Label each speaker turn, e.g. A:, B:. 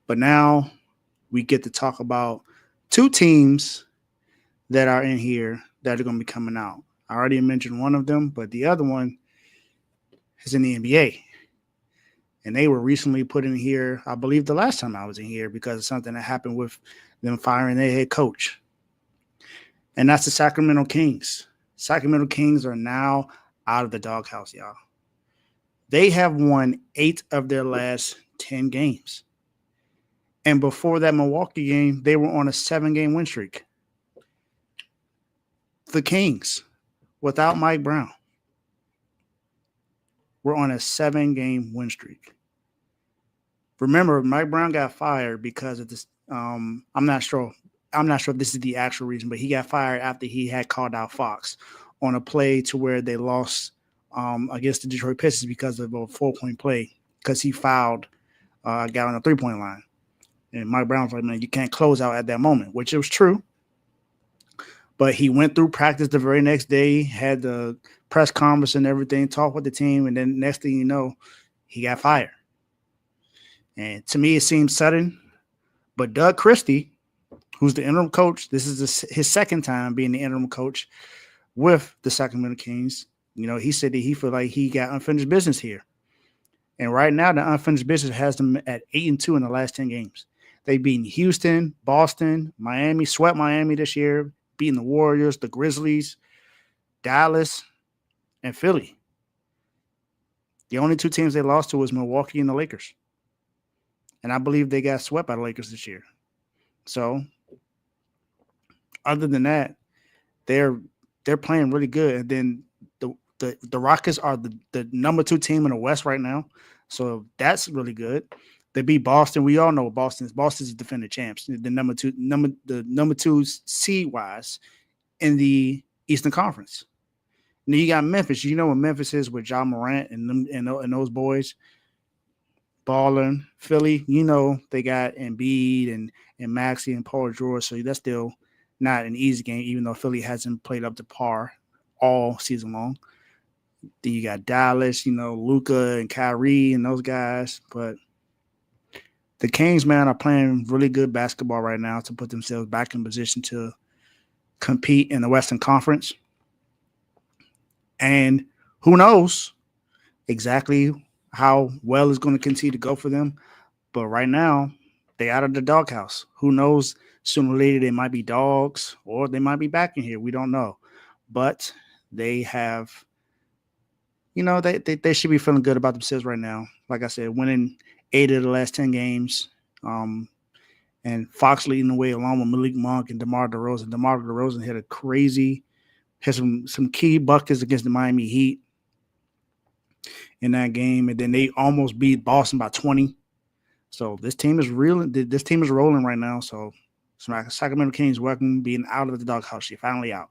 A: But now we get to talk about two teams that are in here that are going to be coming out. I already mentioned one of them, but the other one is in the NBA. And they were recently put in here, I believe, the last time I was in here because of something that happened with them firing their head coach. And that's the Sacramento Kings. Sacramento Kings are now out of the doghouse, y'all. They have won 8 of their last 10 games. And before that Milwaukee game, they were on a 7-game win streak. The Kings, without Mike Brown, were on a 7-game win streak. Remember, Mike Brown got fired because of this. I'm not sure if this is the actual reason, but he got fired after he had called out Fox on a play to where they lost against the Detroit Pistons because of a 4-point play because he fouled a guy on the 3-point line. And Mike Brown was like, man, you can't close out at that moment, which it was true. But he went through practice the very next day, had the press conference and everything, talked with the team, and then next thing you know, he got fired. And to me, it seems sudden. But Doug Christie, who's the interim coach, this is his second time being the interim coach with the Sacramento Kings. You know, he said that he felt like he got unfinished business here. And right now, the unfinished business has them at 8-2 in the last 10 games. They've beaten Houston, Boston, Miami, swept Miami this year, beating the Warriors, the Grizzlies, Dallas, and Philly. The only 2 teams they lost to was Milwaukee and the Lakers. And I believe they got swept by the Lakers this year. So, other than that, they're playing really good. And then the Rockets are the number 2 team in the West right now. So that's really good. They beat Boston. We all know what Boston is. Boston's the defending champs. The number two seed wise in the Eastern Conference. And then you got Memphis. You know what Memphis is with Ja Morant and those boys. Balling, Philly, you know they got Embiid and Maxey and Paul George, so that's still not an easy game, even though Philly hasn't played up to par all season long. Then you got Dallas, you know, Luka and Kyrie and those guys. But the Kings, man, are playing really good basketball right now to put themselves back in position to compete in the Western Conference. And who knows exactly how well it's going to continue to go for them. But right now, they're out of the doghouse. Who knows? Sooner or later, they might be dogs or they might be back in here. We don't know. But they have, you know, they should be feeling good about themselves right now. Like I said, winning 8 of the last 10 games. And Fox leading the way along with Malik Monk and DeMar DeRozan. DeMar DeRozan had some key buckets against the Miami Heat in that game, and then they almost beat Boston by 20. So this team is rolling right now. So Sacramento Kings welcome being out of the doghouse. You're finally out.